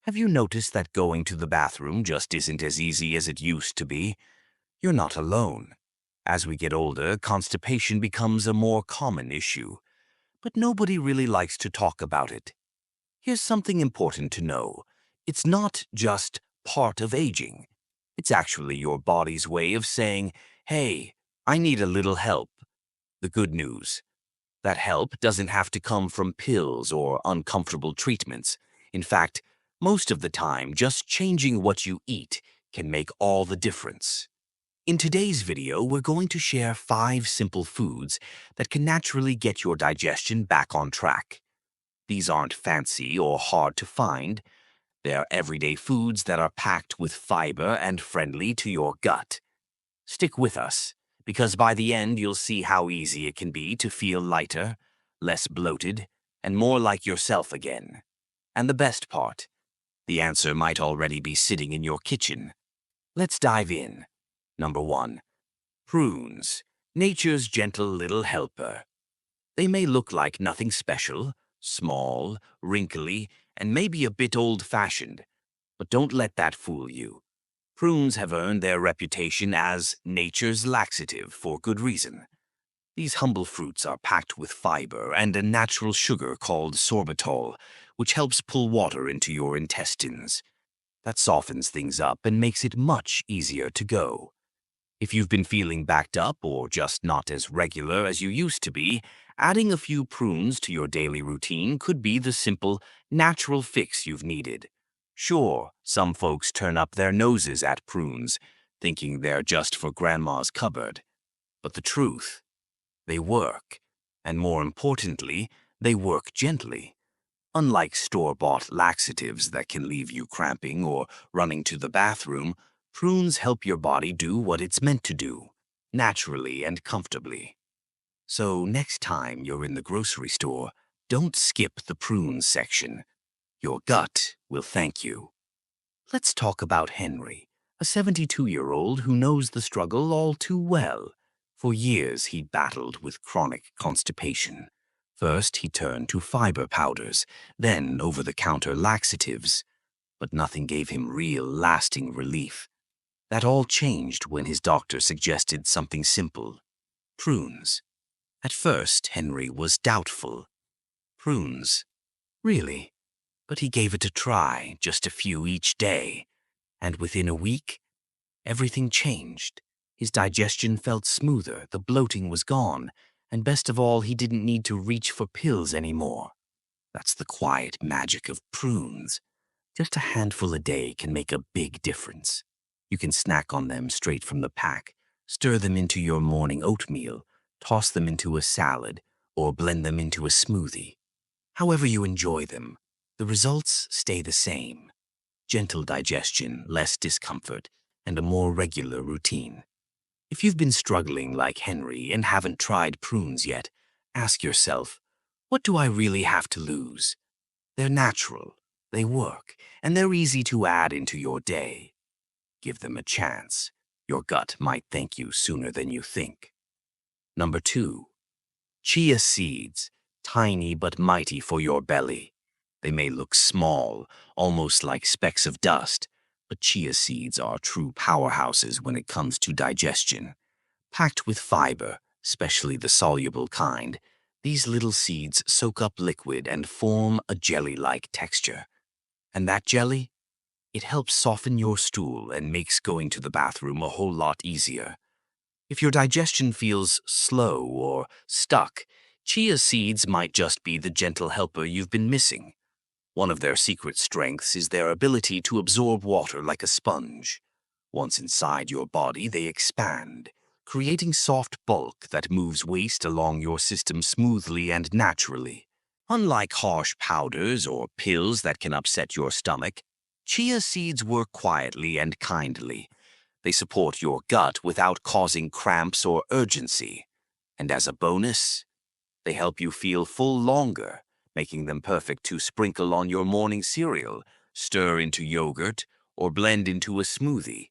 Have you noticed that going to the bathroom just isn't as easy as it used to be? You're not alone. As we get older, constipation becomes a more common issue, but nobody really likes to talk about it. Here's something important to know. It's not just part of aging. It's actually your body's way of saying, hey, I need a little help. The good news: that help doesn't have to come from pills or uncomfortable treatments. In fact, most of the time, just changing what you eat can make all the difference. In today's video, we're going to share 5 simple foods that can naturally get your digestion back on track. These aren't fancy or hard to find. They're everyday foods that are packed with fiber and friendly to your gut. Stick with us, because by the end you'll see how easy it can be to feel lighter, less bloated, and more like yourself again. And the best part, the answer might already be sitting in your kitchen. Let's dive in. Number 1. Prunes, nature's gentle little helper. They may look like nothing special, small, wrinkly, and maybe a bit old-fashioned, but don't let that fool you. Prunes have earned their reputation as nature's laxative for good reason. These humble fruits are packed with fiber and a natural sugar called sorbitol, which helps pull water into your intestines. That softens things up and makes it much easier to go. If you've been feeling backed up or just not as regular as you used to be, adding a few prunes to your daily routine could be the simple, natural fix you've needed. Sure, some folks turn up their noses at prunes, thinking they're just for grandma's cupboard. But the truth, they work. And more importantly, they work gently. Unlike store-bought laxatives that can leave you cramping or running to the bathroom, prunes help your body do what it's meant to do, naturally and comfortably. So next time you're in the grocery store, don't skip the prunes section. Your gut will thank you. Let's talk about Henry, a 72-year-old who knows the struggle all too well. For years, he'd battled with chronic constipation. First, he turned to fiber powders, then over-the-counter laxatives. But nothing gave him real, lasting relief. That all changed when his doctor suggested something simple: prunes. At first, Henry was doubtful. Prunes? Really? But he gave it a try, just a few each day. And within a week, everything changed. His digestion felt smoother, the bloating was gone, and best of all, he didn't need to reach for pills anymore. That's the quiet magic of prunes. Just a handful a day can make a big difference. You can snack on them straight from the pack, stir them into your morning oatmeal, toss them into a salad, or blend them into a smoothie. However you enjoy them, the results stay the same: gentle digestion, less discomfort, and a more regular routine. If you've been struggling like Henry and haven't tried prunes yet, ask yourself, what do I really have to lose? They're natural, they work, and they're easy to add into your day. Give them a chance. Your gut might thank you sooner than you think. Number 2. Chia seeds, tiny but mighty for your belly. They may look small, almost like specks of dust, but chia seeds are true powerhouses when it comes to digestion. Packed with fiber, especially the soluble kind, these little seeds soak up liquid and form a jelly-like texture. And that jelly? It helps soften your stool and makes going to the bathroom a whole lot easier. If your digestion feels slow or stuck, chia seeds might just be the gentle helper you've been missing. One of their secret strengths is their ability to absorb water like a sponge. Once inside your body, they expand, creating soft bulk that moves waste along your system smoothly and naturally. Unlike harsh powders or pills that can upset your stomach, chia seeds work quietly and kindly. They support your gut without causing cramps or urgency. And as a bonus, they help you feel full longer, making them perfect to sprinkle on your morning cereal, stir into yogurt, or blend into a smoothie.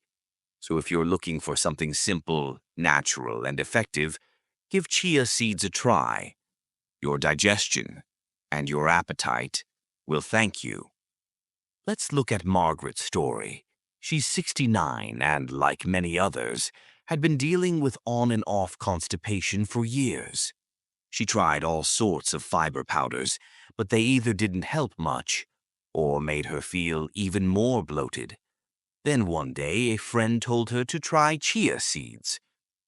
So if you're looking for something simple, natural, and effective, give chia seeds a try. Your digestion and your appetite will thank you. Let's look at Margaret's story. She's 69 and, like many others, had been dealing with on and off constipation for years. She tried all sorts of fiber powders, but they either didn't help much or made her feel even more bloated. Then one day, a friend told her to try chia seeds.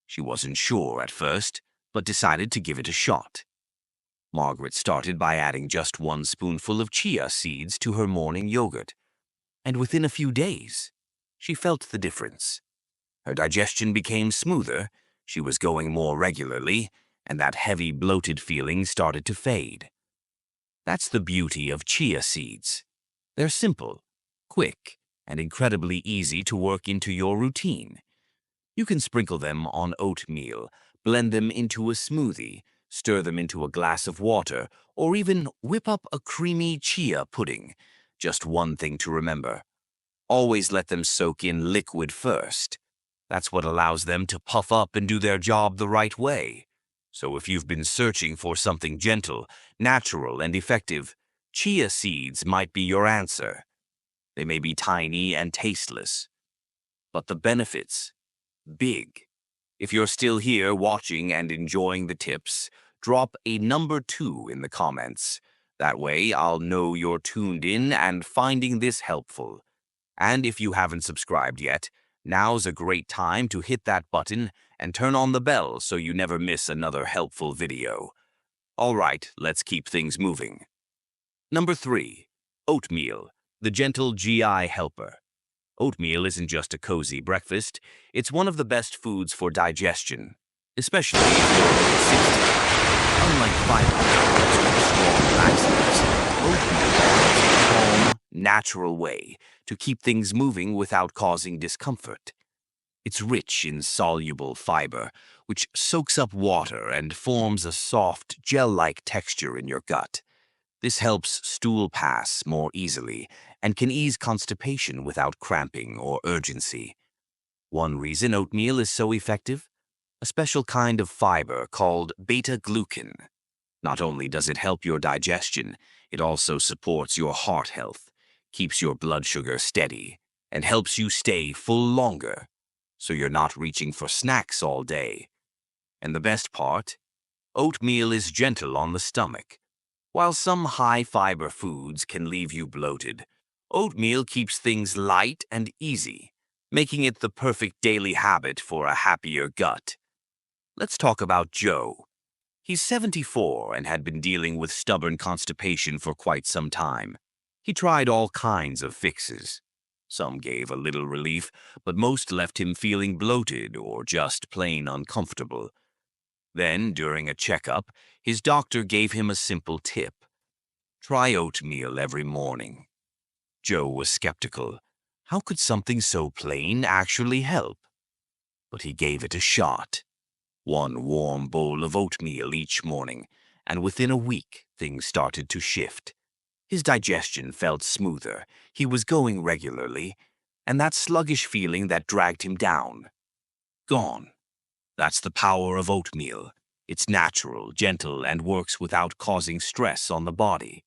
She wasn't sure at first, but decided to give it a shot. Margaret started by adding just 1 spoonful of chia seeds to her morning yogurt, and within a few days, she felt the difference. Her digestion became smoother, she was going more regularly, and that heavy bloated feeling started to fade. That's the beauty of chia seeds. They're simple, quick, and incredibly easy to work into your routine. You can sprinkle them on oatmeal, blend them into a smoothie, stir them into a glass of water, or even whip up a creamy chia pudding. Just one thing to remember: always let them soak in liquid first. That's what allows them to puff up and do their job the right way. So if you've been searching for something gentle, natural, and effective, chia seeds might be your answer. They may be tiny and tasteless, but the benefits, big. If you're still here watching and enjoying the tips, drop a number 2 in the comments. That way I'll know you're tuned in and finding this helpful. And if you haven't subscribed yet, now's a great time to hit that button and turn on the bell so you never miss another helpful video. All right, let's keep things moving. Number 3. Oatmeal, the gentle GI helper. Oatmeal isn't just a cozy breakfast, it's one of the best foods for digestion, especially if you're over 60. Unlike fiber powders or strong laxatives, oatmeal offers a calm, natural way to keep things moving without causing discomfort. It's rich in soluble fiber, which soaks up water and forms a soft, gel-like texture in your gut. This helps stool pass more easily and can ease constipation without cramping or urgency. One reason oatmeal is so effective? A special kind of fiber called beta-glucan. Not only does it help your digestion, it also supports your heart health, keeps your blood sugar steady, and helps you stay full longer, so you're not reaching for snacks all day. And the best part? Oatmeal is gentle on the stomach. While some high-fiber foods can leave you bloated, oatmeal keeps things light and easy, making it the perfect daily habit for a happier gut. Let's talk about Joe. He's 74 and had been dealing with stubborn constipation for quite some time. He tried all kinds of fixes. Some gave a little relief, but most left him feeling bloated or just plain uncomfortable. Then, during a checkup, his doctor gave him a simple tip: try oatmeal every morning. Joe was skeptical. How could something so plain actually help? But he gave it a shot. 1 warm bowl of oatmeal each morning, and within a week, things started to shift. His digestion felt smoother, he was going regularly, and that sluggish feeling that dragged him down, gone. That's the power of oatmeal. It's natural, gentle, and works without causing stress on the body.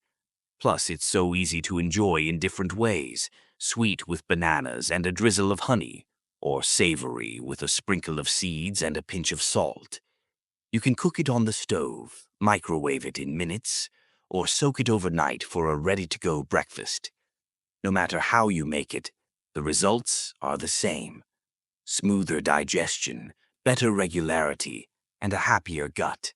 Plus, it's so easy to enjoy in different ways: sweet with bananas and a drizzle of honey, or savory with a sprinkle of seeds and a pinch of salt. You can cook it on the stove, microwave it in minutes, or soak it overnight for a ready-to-go breakfast. No matter how you make it, the results are the same: smoother digestion, better regularity, and a happier gut.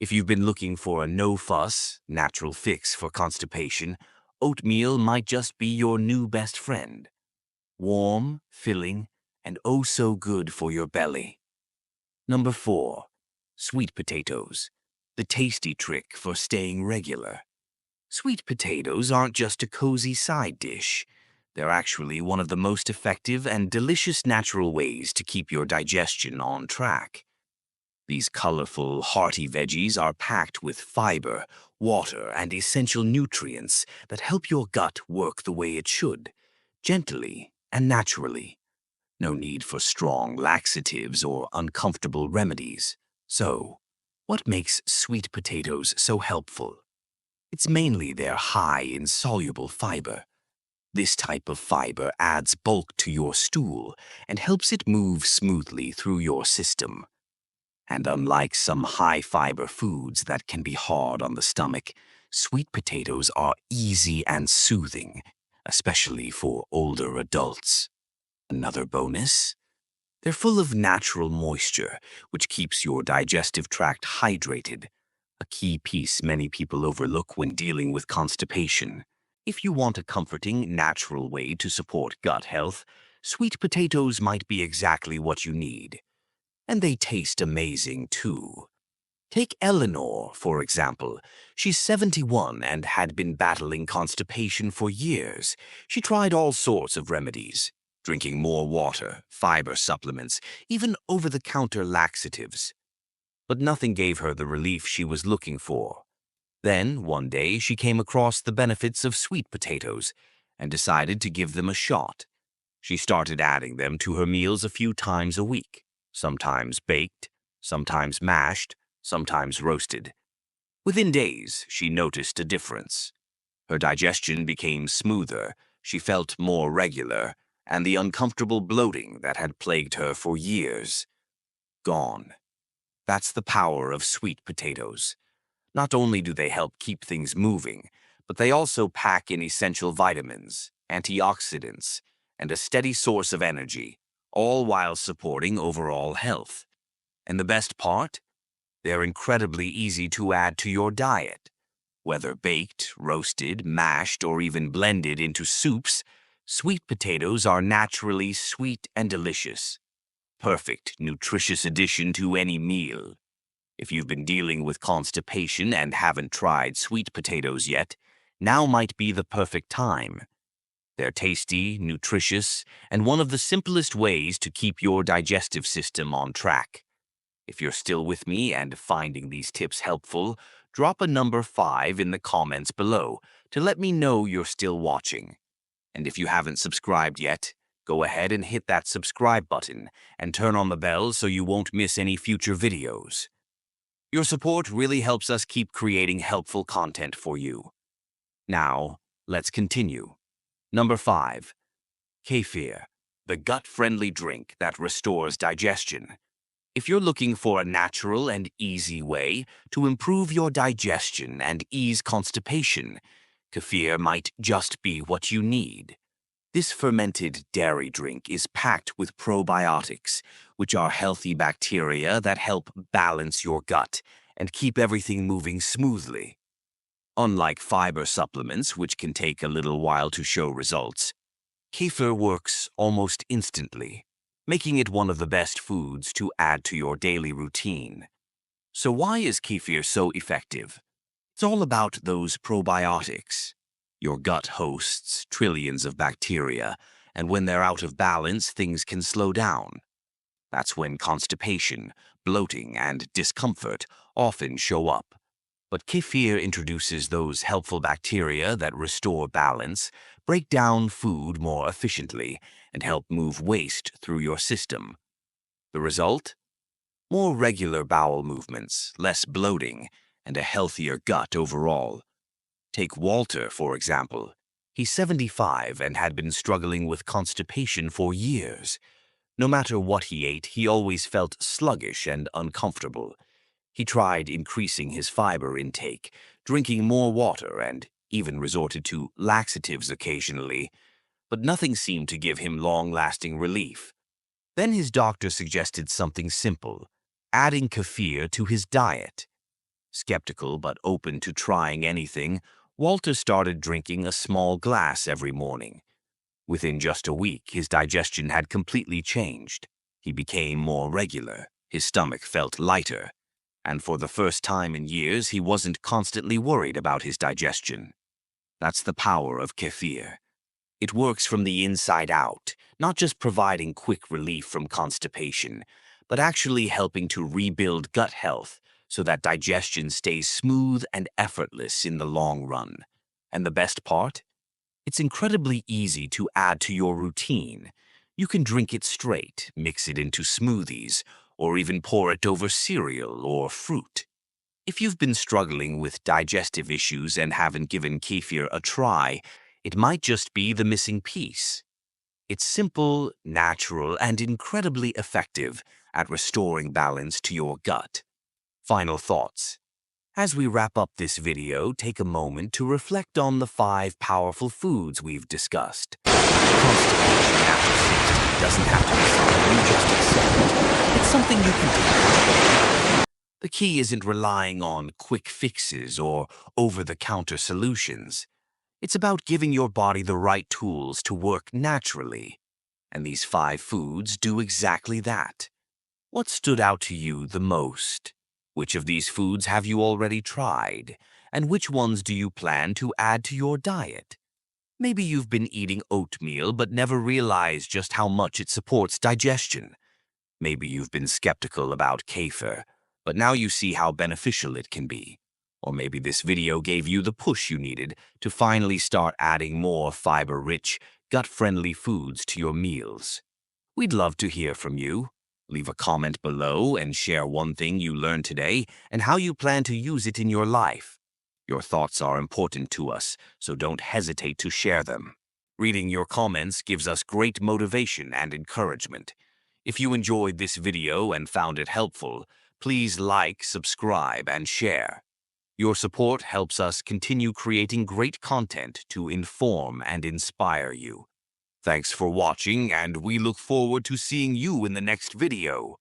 If you've been looking for a no-fuss, natural fix for constipation, oatmeal might just be your new best friend. Warm, filling, and oh so good for your belly. Number 4. Sweet potatoes, the tasty trick for staying regular. Sweet potatoes aren't just a cozy side dish. They're actually one of the most effective and delicious natural ways to keep your digestion on track. These colorful, hearty veggies are packed with fiber, water, and essential nutrients that help your gut work the way it should, gently and naturally. No need for strong laxatives or uncomfortable remedies. So, what makes sweet potatoes so helpful? It's mainly their high in soluble fiber. This type of fiber adds bulk to your stool and helps it move smoothly through your system. And unlike some high-fiber foods that can be hard on the stomach, sweet potatoes are easy and soothing, especially for older adults. Another bonus? They're full of natural moisture, which keeps your digestive tract hydrated, a key piece many people overlook when dealing with constipation. If you want a comforting, natural way to support gut health, sweet potatoes might be exactly what you need. And they taste amazing, too. Take Eleanor, for example. She's 71 and had been battling constipation for years. She tried all sorts of remedies, drinking more water, fiber supplements, even over-the-counter laxatives. But nothing gave her the relief she was looking for. Then, one day, she came across the benefits of sweet potatoes and decided to give them a shot. She started adding them to her meals a few times a week, sometimes baked, sometimes mashed, sometimes roasted. Within days, she noticed a difference. Her digestion became smoother, she felt more regular, and the uncomfortable bloating that had plagued her for years, gone. That's the power of sweet potatoes. Not only do they help keep things moving, but they also pack in essential vitamins, antioxidants, and a steady source of energy, all while supporting overall health. And the best part? They're incredibly easy to add to your diet. Whether baked, roasted, mashed, or even blended into soups, sweet potatoes are naturally sweet and delicious. Perfect, nutritious addition to any meal. If you've been dealing with constipation and haven't tried sweet potatoes yet, now might be the perfect time. They're tasty, nutritious, and one of the simplest ways to keep your digestive system on track. If you're still with me and finding these tips helpful, drop a number 5 in the comments below to let me know you're still watching. And if you haven't subscribed yet, go ahead and hit that subscribe button and turn on the bell so you won't miss any future videos. Your support really helps us keep creating helpful content for you. Now, let's continue. Number 5. Kefir, the gut-friendly drink that restores digestion. If you're looking for a natural and easy way to improve your digestion and ease constipation, kefir might just be what you need. This fermented dairy drink is packed with probiotics, which are healthy bacteria that help balance your gut and keep everything moving smoothly. Unlike fiber supplements, which can take a little while to show results, kefir works almost instantly, making it one of the best foods to add to your daily routine. So why is kefir so effective? It's all about those probiotics. Your gut hosts trillions of bacteria, and when they're out of balance, things can slow down. That's when constipation, bloating, and discomfort often show up. But kefir introduces those helpful bacteria that restore balance, break down food more efficiently, and help move waste through your system. The result? More regular bowel movements, less bloating, and a healthier gut overall. Take Walter, for example. He's 75 and had been struggling with constipation for years. No matter what he ate, he always felt sluggish and uncomfortable. He tried increasing his fiber intake, drinking more water, and even resorted to laxatives occasionally, but nothing seemed to give him long-lasting relief. Then his doctor suggested something simple, adding kefir to his diet. Skeptical but open to trying anything, Walter started drinking a small glass every morning. Within just a week, his digestion had completely changed. He became more regular, his stomach felt lighter, and for the first time in years, he wasn't constantly worried about his digestion. That's the power of kefir. It works from the inside out, not just providing quick relief from constipation, but actually helping to rebuild gut health so that digestion stays smooth and effortless in the long run. And the best part? It's incredibly easy to add to your routine. You can drink it straight, mix it into smoothies, or even pour it over cereal or fruit. If you've been struggling with digestive issues and haven't given kefir a try, It might just be the missing piece. It's simple, natural, and incredibly effective at restoring balance to your gut. Final thoughts. As we wrap up this video, take a moment to reflect on the 5 powerful foods we've discussed. Constipation after 60 doesn't have to be something you just accept. It's something you can take control of. The key isn't relying on quick fixes or over-the-counter solutions. It's about giving your body the right tools to work naturally. And these 5 foods do exactly that. What stood out to you the most? Which of these foods have you already tried? And which ones do you plan to add to your diet? Maybe you've been eating oatmeal but never realized just how much it supports digestion. Maybe you've been skeptical about kefir, but now you see how beneficial it can be. Or maybe this video gave you the push you needed to finally start adding more fiber-rich, gut-friendly foods to your meals. We'd love to hear from you. Leave a comment below and share one thing you learned today and how you plan to use it in your life. Your thoughts are important to us, so don't hesitate to share them. Reading your comments gives us great motivation and encouragement. If you enjoyed this video and found it helpful, please like, subscribe, and share. Your support helps us continue creating great content to inform and inspire you. Thanks for watching, and we look forward to seeing you in the next video.